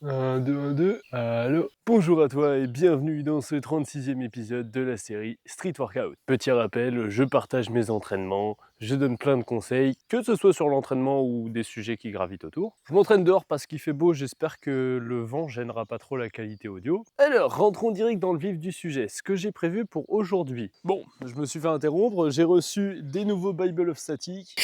1, 2, 1, 2, allô? Bonjour à toi et bienvenue dans ce 36e épisode de la série Street Workout. Petit rappel, je partage mes entraînements, je donne plein de conseils, que ce soit sur l'entraînement ou des sujets qui gravitent autour. Je m'entraîne dehors parce qu'il fait beau, j'espère que le vent gênera pas trop la qualité audio. Alors, rentrons direct dans le vif du sujet, ce que j'ai prévu pour aujourd'hui. Bon, je me suis fait interrompre, j'ai reçu des nouveaux Bible of Static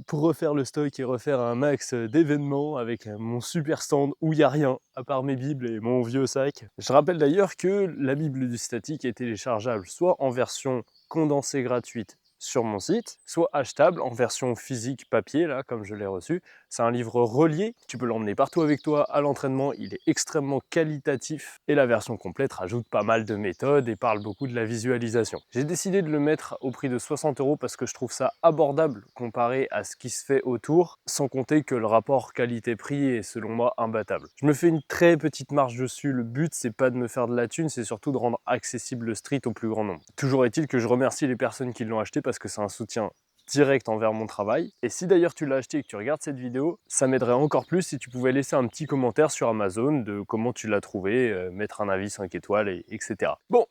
pour refaire le stock et refaire un max d'événements avec mon super stand où il n'y a rien à part mes bibles et mon vieux sac. Je rappelle d'ailleurs que la bible du statique est téléchargeable soit en version condensée gratuite sur mon site, soit achetable en version physique papier, là, comme je l'ai reçu. C'est un livre relié, tu peux l'emmener partout avec toi à l'entraînement, il est extrêmement qualitatif et la version complète rajoute pas mal de méthodes et parle beaucoup de la visualisation. J'ai décidé de le mettre au prix de 60 € parce que je trouve ça abordable comparé à ce qui se fait autour, sans compter que le rapport qualité-prix est selon moi imbattable. Je me fais une très petite marge dessus, le but c'est pas de me faire de la thune, c'est surtout de rendre accessible le street au plus grand nombre. Toujours est-il que je remercie les personnes qui l'ont acheté parce que c'est un soutien direct envers mon travail. Et si d'ailleurs tu l'as acheté et que tu regardes cette vidéo, ça m'aiderait encore plus si tu pouvais laisser un petit commentaire sur Amazon de comment tu l'as trouvé, mettre un avis 5 étoiles, etc. Bon,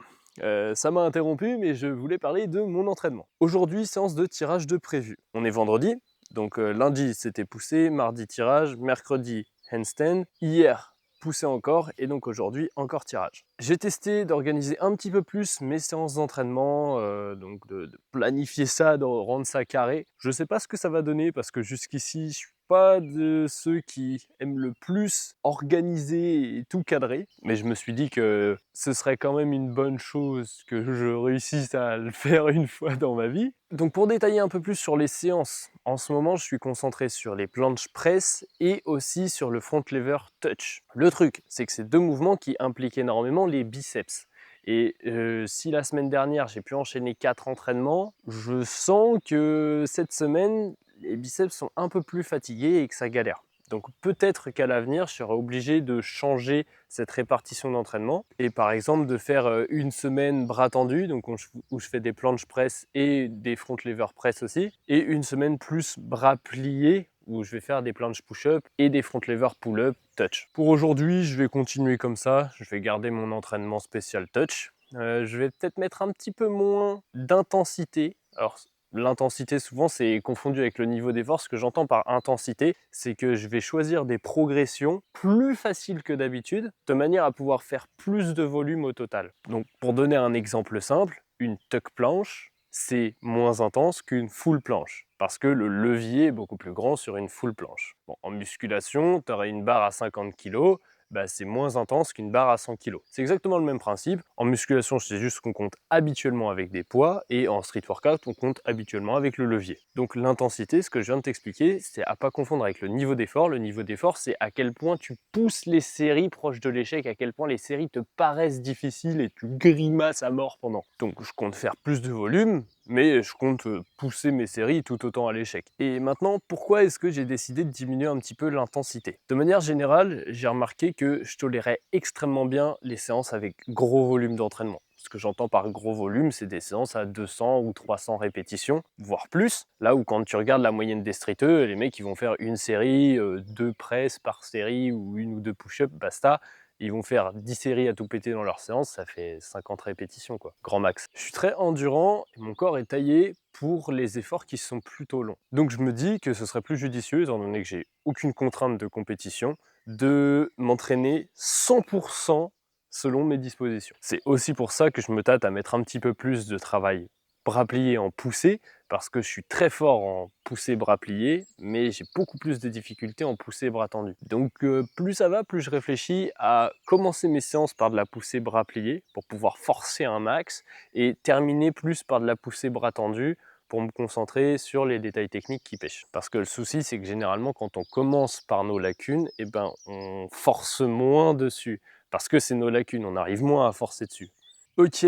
ça m'a interrompu, mais je voulais parler de mon entraînement. Aujourd'hui, séance de tirage de prévu. On est vendredi, donc lundi c'était poussé, mardi tirage, mercredi handstand, hier poussé encore et donc aujourd'hui encore tirage. J'ai testé d'organiser un petit peu plus mes séances d'entraînement, donc de planifier ça, de rendre ça carré. Je sais pas ce que ça va donner parce que jusqu'ici je suis pas de ceux qui aiment le plus organiser et tout cadrer, mais je me suis dit que ce serait quand même une bonne chose que je réussisse à le faire une fois dans ma vie. Donc pour détailler un peu plus sur les séances, en ce moment je suis concentré sur les planches press et aussi sur le front lever touch. Le truc, c'est que c'est deux mouvements qui impliquent énormément les biceps. Et si la semaine dernière j'ai pu enchaîner 4 entraînements, je sens que cette semaine les biceps sont un peu plus fatigués et que ça galère. Donc peut-être qu'à l'avenir, je serai obligé de changer cette répartition d'entraînement et par exemple de faire une semaine bras tendus, donc où je fais des planches press et des front lever press aussi, et une semaine plus bras pliés où je vais faire des planches push-up et des front lever pull-up touch. Pour aujourd'hui, je vais continuer comme ça, je vais garder mon entraînement spécial touch. Je vais peut-être mettre un petit peu moins d'intensité. Alors l'intensité, souvent, c'est confondu avec le niveau d'effort. Ce que j'entends par intensité, c'est que je vais choisir des progressions plus faciles que d'habitude, de manière à pouvoir faire plus de volume au total. Donc, pour donner un exemple simple, une tuck planche, c'est moins intense qu'une full planche, parce que le levier est beaucoup plus grand sur une full planche. Bon, en musculation, tu aurais une barre à 50 kg, bah, c'est moins intense qu'une barre à 100 kg. C'est exactement le même principe. En musculation, c'est juste qu'on compte habituellement avec des poids et en street workout, on compte habituellement avec le levier. Donc l'intensité, ce que je viens de t'expliquer, c'est à pas confondre avec le niveau d'effort. Le niveau d'effort, c'est à quel point tu pousses les séries proches de l'échec, à quel point les séries te paraissent difficiles et tu grimaces à mort pendant. Donc je compte faire plus de volume, mais je compte pousser mes séries tout autant à l'échec. Et maintenant, pourquoi est-ce que j'ai décidé de diminuer un petit peu l'intensité? De manière générale, j'ai remarqué que je tolérais extrêmement bien les séances avec gros volume d'entraînement. Ce que j'entends par gros volume, c'est des séances à 200 ou 300 répétitions, voire plus. Là où quand tu regardes la moyenne des streeteux, les mecs ils vont faire une série, 2 presses par série ou une ou deux push-ups, basta. Ils vont faire 10 séries à tout péter dans leur séance, ça fait 50 répétitions quoi, grand max. Je suis très endurant et mon corps est taillé pour les efforts qui sont plutôt longs. Donc je me dis que ce serait plus judicieux, étant donné que j'ai aucune contrainte de compétition, de m'entraîner 100% selon mes dispositions. C'est aussi pour ça que je me tâte à mettre un petit peu plus de travail bras pliés en poussée, parce que je suis très fort en poussée bras pliés, mais j'ai beaucoup plus de difficultés en poussée bras tendus. Donc plus ça va, plus je réfléchis à commencer mes séances par de la poussée bras pliés, pour pouvoir forcer un max, et terminer plus par de la poussée bras tendus, pour me concentrer sur les détails techniques qui pêchent. Parce que le souci, c'est que généralement, quand on commence par nos lacunes, eh ben, on force moins dessus. Parce que c'est nos lacunes, on arrive moins à forcer dessus. Ok,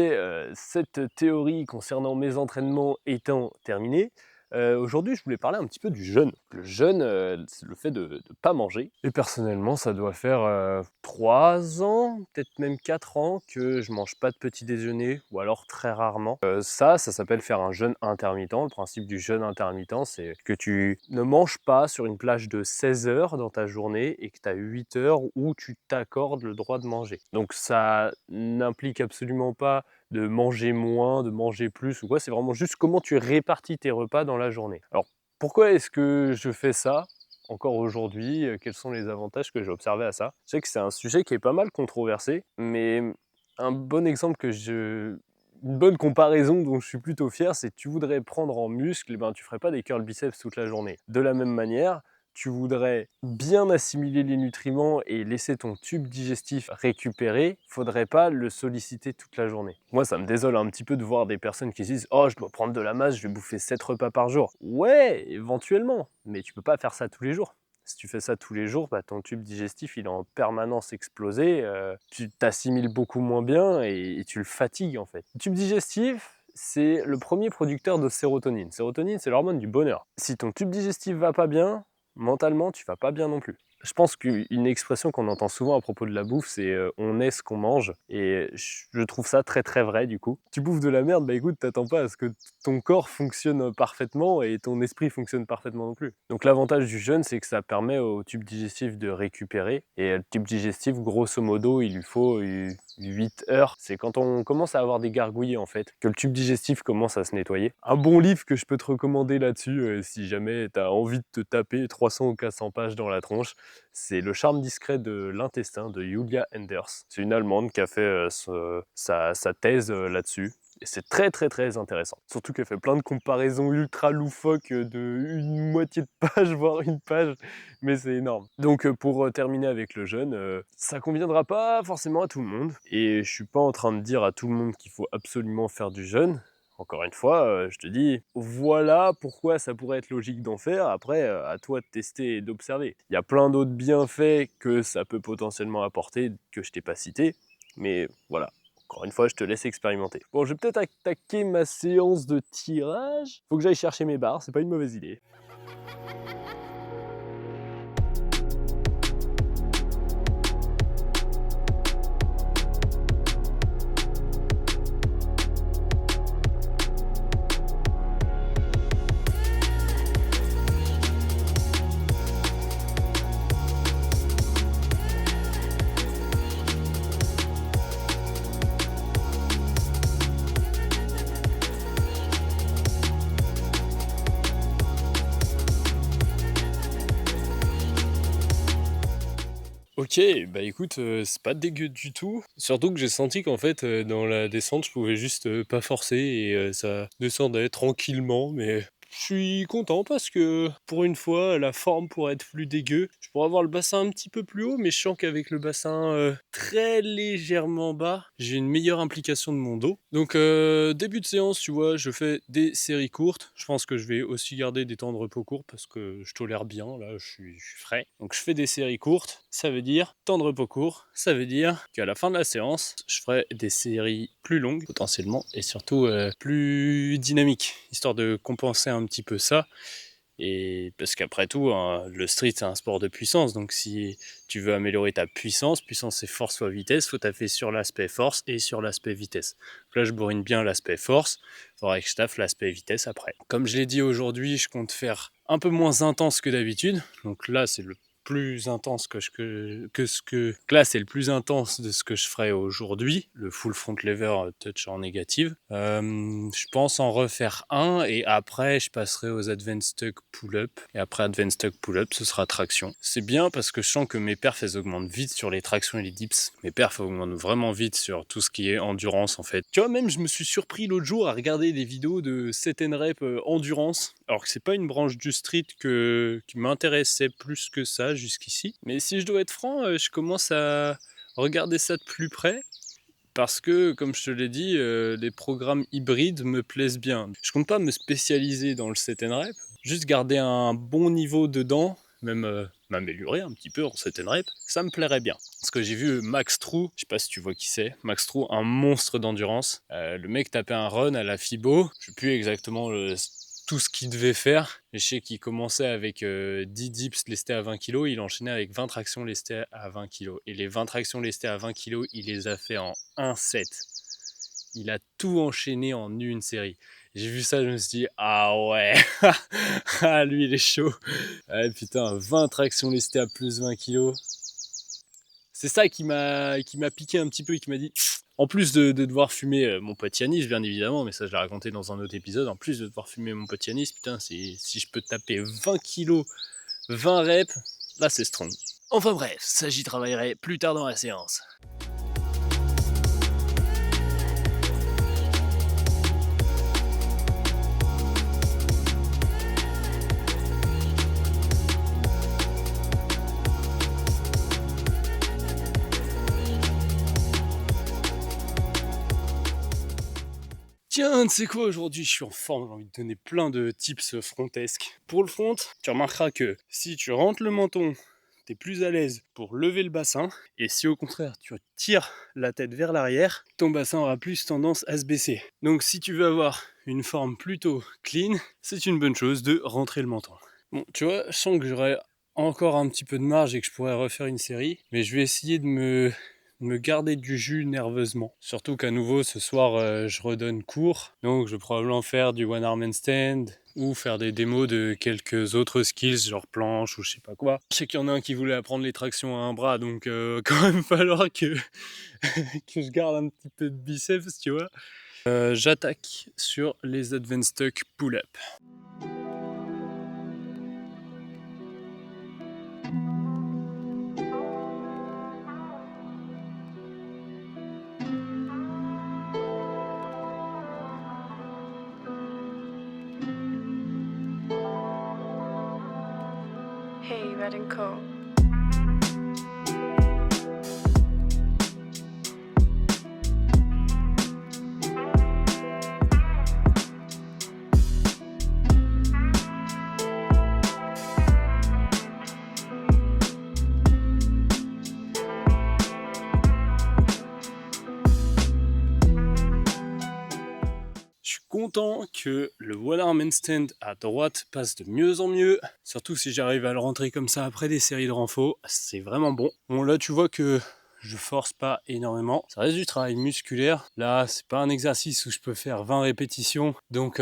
cette théorie concernant mes entraînements étant terminée, Aujourd'hui, je voulais parler un petit peu du jeûne. Le jeûne, c'est le fait de ne pas manger et personnellement, ça doit faire, 3 ans, peut-être même 4 ans que je mange pas de petit déjeuner ou alors très rarement. Ça s'appelle faire un jeûne intermittent. Le principe du jeûne intermittent, c'est que tu ne manges pas sur une plage de 16 heures dans ta journée et que tu as 8 heures où tu t'accordes le droit de manger. Donc ça n'implique absolument pas de manger moins, de manger plus ou quoi, c'est vraiment juste comment tu répartis tes repas dans la journée. Alors pourquoi est-ce que je fais ça encore aujourd'hui? Quels sont les avantages que j'ai observés à ça? Je sais que c'est un sujet qui est pas mal controversé, mais un bon exemple une bonne comparaison dont je suis plutôt fier, c'est que tu voudrais prendre en muscle, eh ben, tu ferais pas des curls biceps toute la journée. De la même manière, tu voudrais bien assimiler les nutriments et laisser ton tube digestif récupérer, faudrait pas le solliciter toute la journée. Moi, ça me désole un petit peu de voir des personnes qui se disent: «Oh, je dois prendre de la masse, je vais bouffer 7 repas par jour». Ouais, éventuellement, mais tu peux pas faire ça tous les jours. Si tu fais ça tous les jours, bah, ton tube digestif, il est en permanence explosé, tu t'assimiles beaucoup moins bien et tu le fatigues, en fait. Le tube digestif, c'est le premier producteur de sérotonine. Sérotonine, c'est l'hormone du bonheur. Si ton tube digestif va pas bien, mentalement, tu vas pas bien non plus. Je pense qu'une expression qu'on entend souvent à propos de la bouffe, c'est on est ce qu'on mange. Et je trouve ça très très vrai du coup. Tu bouffes de la merde, bah écoute, t'attends pas à ce que ton corps fonctionne parfaitement et ton esprit fonctionne parfaitement non plus. Donc l'avantage du jeûne, c'est que ça permet au tube digestif de récupérer. Et le tube digestif, grosso modo, il lui faut 8 heures. C'est quand on commence à avoir des gargouillis en fait, que le tube digestif commence à se nettoyer. Un bon livre que je peux te recommander là-dessus, si jamais tu as envie de te taper 300 ou 400 pages dans la tronche, c'est Le charme discret de l'intestin de Julia Enders. C'est une Allemande qui a fait sa thèse là-dessus. Et c'est très très très intéressant. Surtout qu'elle fait plein de comparaisons ultra loufoques de une moitié de page, voire une page. Mais c'est énorme. Donc pour terminer avec le jeûne, ça conviendra pas forcément à tout le monde. Et je suis pas en train de dire à tout le monde qu'il faut absolument faire du jeûne. Encore une fois, je te dis, voilà pourquoi ça pourrait être logique d'en faire. Après, à toi de tester et d'observer. Il y a plein d'autres bienfaits que ça peut potentiellement apporter que je t'ai pas cités. Mais voilà, encore une fois, je te laisse expérimenter. Bon, je vais peut-être attaquer ma séance de tirage. Faut que j'aille chercher mes barres, c'est pas une mauvaise idée. OK, bah écoute, c'est pas dégueu du tout. Surtout que j'ai senti qu'en fait, dans la descente, je pouvais juste, pas forcer et ça descendait tranquillement, mais je suis content parce que, pour une fois, la forme pourrait être plus dégueu. Je pourrais avoir le bassin un petit peu plus haut, mais je sens qu'avec le bassin, très légèrement bas, j'ai une meilleure implication de mon dos. Donc début de séance, tu vois, je fais des séries courtes. Je pense que je vais aussi garder des temps de repos courts parce que je tolère bien, là, je suis frais. Donc je fais des séries courtes, ça veut dire temps de repos court, ça veut dire qu'à la fin de la séance, je ferai des séries plus longues potentiellement et surtout plus dynamiques, histoire de compenser un petit peu ça. Et parce qu'après tout, hein, le street c'est un sport de puissance, donc si tu veux améliorer ta puissance c'est force fois vitesse, faut taper sur l'aspect force et sur l'aspect vitesse. Donc là je bourrine bien l'aspect force, il faudrait que je taffe l'aspect vitesse après. Comme je l'ai dit aujourd'hui, je compte faire un peu moins intense que d'habitude, donc là c'est le plus intense là c'est le plus intense de ce que je ferai aujourd'hui, le full front lever touch en négative. Je pense en refaire un et après je passerai aux advanced tuck pull-up et après advanced tuck pull-up ce sera traction. C'est bien parce que je sens que mes perfs elles augmentent vite sur les tractions et les dips. Mes perfs augmentent vraiment vite sur tout ce qui est endurance en fait. Tu vois, même je me suis surpris l'autre jour à regarder des vidéos de set and rep endurance, alors que c'est pas une branche du street qui m'intéressait plus que ça jusqu'ici. Mais si je dois être franc, je commence à regarder ça de plus près. Parce que, comme je te l'ai dit, les programmes hybrides me plaisent bien. Je compte pas me spécialiser dans le set and rep, juste garder un bon niveau dedans, même m'améliorer un petit peu en set and rep, ça me plairait bien. Parce que j'ai vu Max True, je sais pas si tu vois qui c'est, Max True, un monstre d'endurance. Le mec tapait un run à la FIBO, je sais plus exactement tout ce qu'il devait faire. Et je sais qu'il commençait avec 10 dips lestés à 20 kg, il enchaînait avec 20 tractions lestées à 20 kg. Et les 20 tractions lestées à 20 kg, il les a fait en un set. Il a tout enchaîné en une série. J'ai vu ça, je me suis dit, ah ouais, ah lui il est chaud. Ah, putain, 20 tractions lestées à plus 20 kg. C'est ça qui m'a piqué un petit peu et qui m'a dit, en plus de devoir fumer mon pote Yanis, bien évidemment, mais ça je l'ai raconté dans un autre épisode, en plus de devoir fumer mon pote Yanis, putain, si je peux taper 20 kilos, 20 reps, là c'est strong. Enfin bref, ça j'y travaillerai plus tard dans la séance. Tiens, tu sais quoi, aujourd'hui je suis en forme, j'ai envie de donner plein de tips frontesques. Pour le front, tu remarqueras que si tu rentres le menton, t'es plus à l'aise pour lever le bassin, et si au contraire tu tires la tête vers l'arrière, ton bassin aura plus tendance à se baisser. Donc si tu veux avoir une forme plutôt clean, c'est une bonne chose de rentrer le menton. Bon, tu vois, je sens que j'aurais encore un petit peu de marge et que je pourrais refaire une série, mais je vais essayer de me garder du jus nerveusement. Surtout qu'à nouveau, ce soir, je redonne cours. Donc, je vais probablement faire du one arm handstand ou faire des démos de quelques autres skills, genre planche ou je sais pas quoi. Je sais qu'il y en a un qui voulait apprendre les tractions à un bras, donc quand même falloir que, que je garde un petit peu de biceps, tu vois. J'attaque sur les advanced tuck pull-up. Hey, Red & Co. Je suis content que le one arm handstand à droite passe de mieux en mieux, surtout si j'arrive à le rentrer comme ça après des séries de renfo, c'est vraiment bon. Bon là tu vois que je force pas énormément, ça reste du travail musculaire. Là c'est pas un exercice où je peux faire 20 répétitions, donc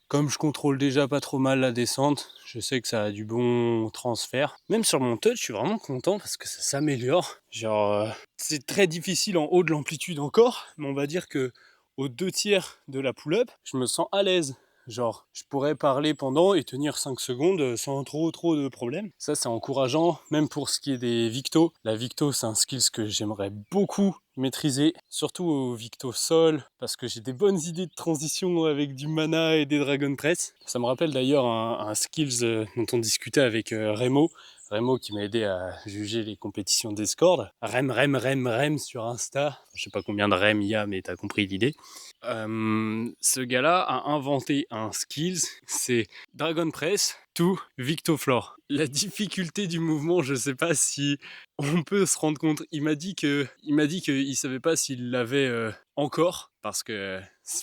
comme je contrôle déjà pas trop mal la descente, je sais que ça a du bon transfert. Même sur mon touch je suis vraiment content parce que ça s'améliore. Genre c'est très difficile en haut de l'amplitude encore, mais on va dire que aux 2/3 de la pull-up, je me sens à l'aise. Genre, je pourrais parler pendant et tenir 5 secondes sans trop de problèmes. Ça, c'est encourageant, même pour ce qui est des victos. La victo, c'est un skills que j'aimerais beaucoup maîtriser, surtout au victo sol, parce que j'ai des bonnes idées de transition avec du mana et des dragon press. Ça me rappelle d'ailleurs un skills dont on discutait avec Remo qui m'a aidé à juger les compétitions Discord. Rem sur Insta. Je sais pas combien de Rem il y a, mais t'as compris l'idée. Ce gars-là a inventé un skills, c'est Dragon Press to Victoflore. La difficulté du mouvement, je sais pas si on peut se rendre compte. Il m'a dit qu'il savait pas s'il l'avait encore, parce que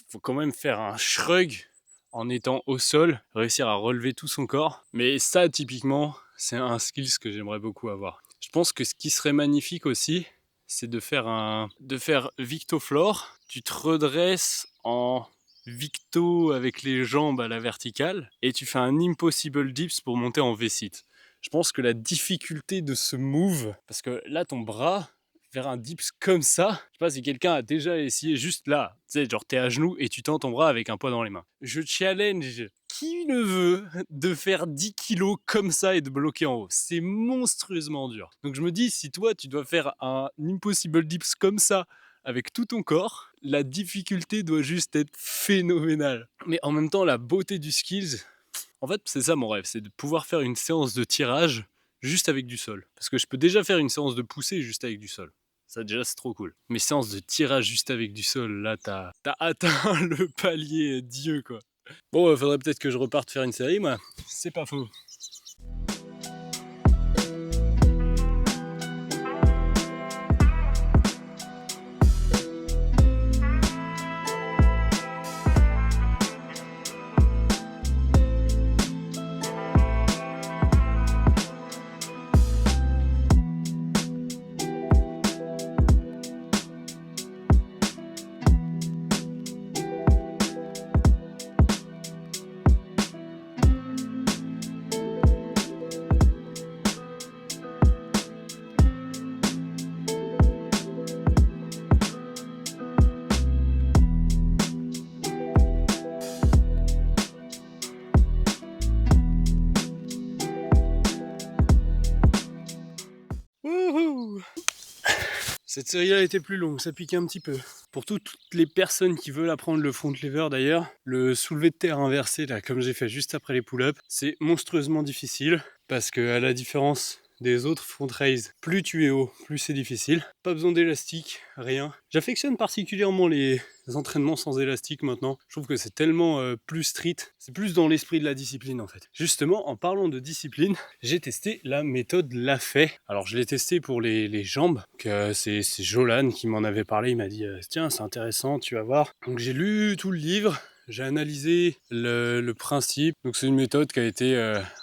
faut quand même faire un shrug en étant au sol, réussir à relever tout son corps. Mais ça, typiquement, c'est un skills que j'aimerais beaucoup avoir. Je pense que ce qui serait magnifique aussi, c'est de faire Victoflore. Tu te redresses en Victo avec les jambes à la verticale et tu fais un Impossible Dips pour monter en V-sit. Je pense que la difficulté de ce move, parce que là ton bras, faire un dips comme ça, je sais pas si quelqu'un a déjà essayé juste là, tu sais, genre t'es à genoux et tu tends ton bras avec un poids dans les mains. Je challenge qui le veut de faire 10 kilos comme ça et de bloquer en haut. C'est monstrueusement dur. Donc je me dis, si toi tu dois faire un Impossible Dips comme ça avec tout ton corps, la difficulté doit juste être phénoménale. Mais en même temps, la beauté du skills, en fait c'est ça mon rêve, c'est de pouvoir faire une séance de tirage juste avec du sol. Parce que je peux déjà faire une séance de poussée juste avec du sol. Ça déjà c'est trop cool. Mais séance de tirage juste avec du sol, là t'as atteint le palier Dieu quoi. Bon, faudrait peut-être que je reparte faire une série, moi. C'est pas faux. Cette série-là était plus longue, ça piquait un petit peu. Pour toutes les personnes qui veulent apprendre le front lever d'ailleurs, le soulevé de terre inversé, là, comme j'ai fait juste après les pull-ups, c'est monstrueusement difficile parce que à la différence des autres front raise, plus tu es haut, plus c'est difficile. Pas besoin d'élastique, rien. J'affectionne particulièrement les entraînements sans élastique maintenant. Je trouve que c'est tellement plus street, c'est plus dans l'esprit de la discipline en fait. Justement, en parlant de discipline, j'ai testé la méthode Lafay. Alors je l'ai testé pour les jambes, que c'est Jolan qui m'en avait parlé, il m'a dit tiens c'est intéressant, tu vas voir. Donc j'ai lu tout le livre. J'ai analysé le principe. Donc c'est une méthode qui a été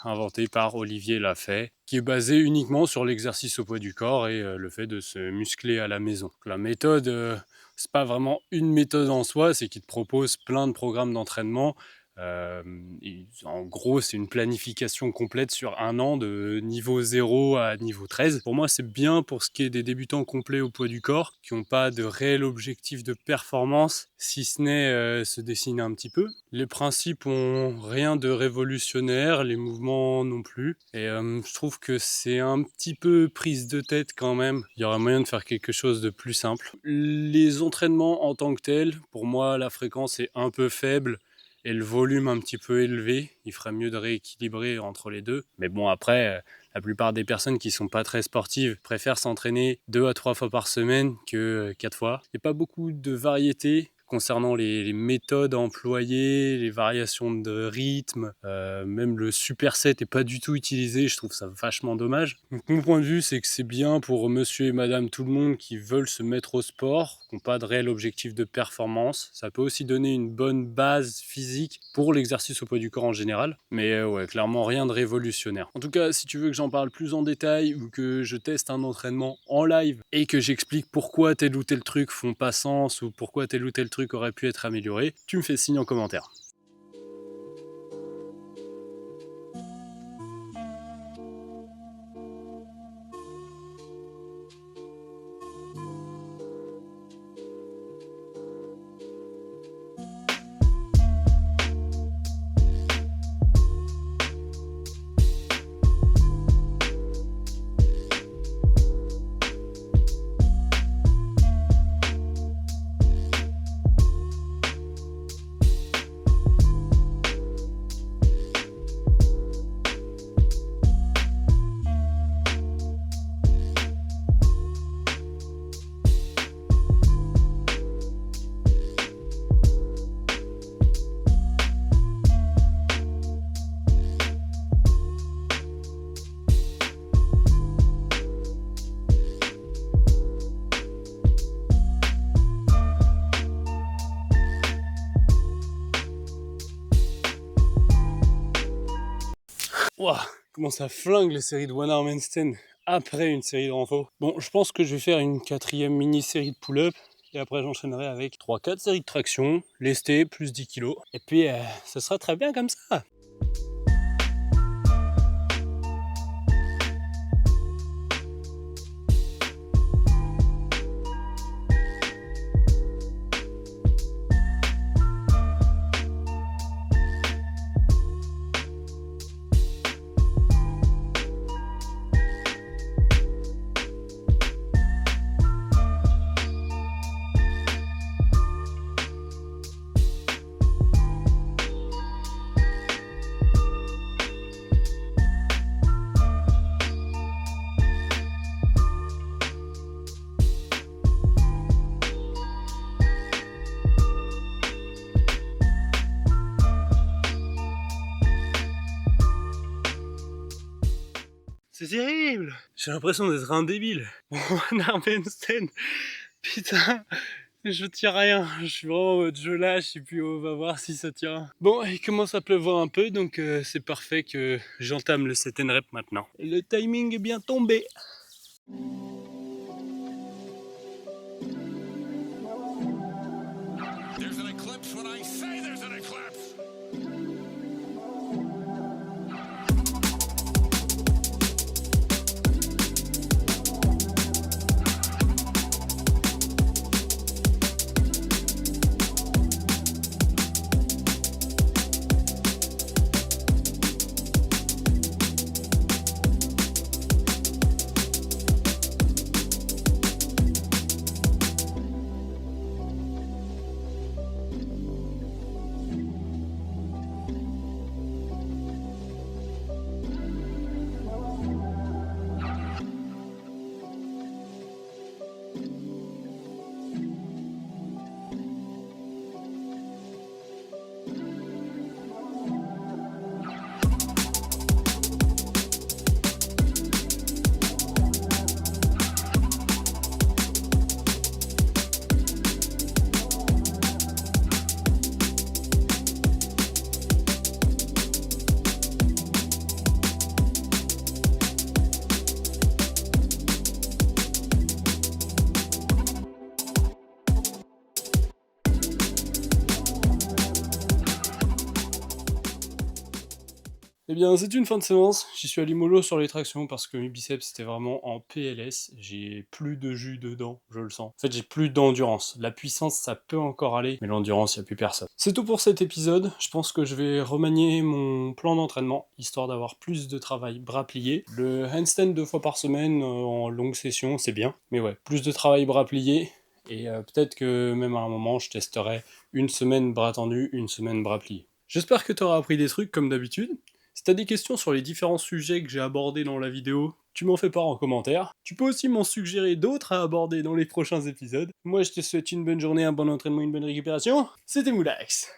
inventée par Olivier Lafay, qui est basée uniquement sur l'exercice au poids du corps et le fait de se muscler à la maison. Donc, la méthode, c'est pas vraiment une méthode en soi, c'est qu'il te propose plein de programmes d'entraînement. En gros, c'est une planification complète sur un an de niveau 0 à niveau 13. Pour moi, c'est bien pour ce qui est des débutants complets au poids du corps, qui n'ont pas de réel objectif de performance, si ce n'est se dessiner un petit peu. Les principes ont rien de révolutionnaire, les mouvements non plus. Et je trouve que c'est un petit peu prise de tête quand même. Il y aurait moyen de faire quelque chose de plus simple. Les entraînements en tant que tels, pour moi, la fréquence est un peu faible et le volume un petit peu élevé. Il ferait mieux de rééquilibrer entre les deux. Mais bon, après, la plupart des personnes qui sont pas très sportives préfèrent s'entraîner 2 à 3 fois par semaine que 4 fois. Il n'y a pas beaucoup de variété concernant les méthodes employées, les variations de rythme, même le superset n'est pas du tout utilisé, je trouve ça vachement dommage. Donc mon point de vue, c'est que c'est bien pour monsieur et madame tout le monde qui veulent se mettre au sport, qui n'ont pas de réel objectif de performance. Ça peut aussi donner une bonne base physique pour l'exercice au poids du corps en général, mais ouais, clairement rien de révolutionnaire. En tout cas, si tu veux que j'en parle plus en détail ou que je teste un entraînement en live et que j'explique pourquoi tel ou tel truc font pas sens ou pourquoi tel ou tel truc aurait pu être amélioré, tu me fais signe en commentaire. Wow, comment ça flingue les séries de One Arm Handstand après une série de renfo. Bon, je pense que je vais faire une 4e mini-série de pull-up et après j'enchaînerai avec 3-4 séries de traction, lesté plus 10 kg. Et puis ça sera très bien comme ça. C'est terrible. J'ai l'impression d'être un débile. One Arm Handstand. Putain, je tiens rien. Je suis vraiment en mode je lâche et puis on va voir si ça tient. Bon, il commence à pleuvoir un peu, donc c'est parfait que j'entame le 7 rep maintenant. Et le timing est bien tombé. There's an eclipse when I say there's an eclipse. Eh bien, c'est une fin de séance. J'y suis allé mollo sur les tractions parce que mes biceps c'était vraiment en PLS. J'ai plus de jus dedans, je le sens. En fait, j'ai plus d'endurance. La puissance, ça peut encore aller, mais l'endurance, y a plus personne. C'est tout pour cet épisode. Je pense que je vais remanier mon plan d'entraînement histoire d'avoir plus de travail bras pliés. Le handstand 2 fois par semaine en longue session, c'est bien, mais ouais, plus de travail bras pliés. Et peut-être que même à un moment, je testerai une semaine bras tendus, une semaine bras pliés. J'espère que tu auras appris des trucs comme d'habitude. Si t'as des questions sur les différents sujets que j'ai abordés dans la vidéo, tu m'en fais part en commentaire. Tu peux aussi m'en suggérer d'autres à aborder dans les prochains épisodes. Moi je te souhaite une bonne journée, un bon entraînement, une bonne récupération. C'était Moulax.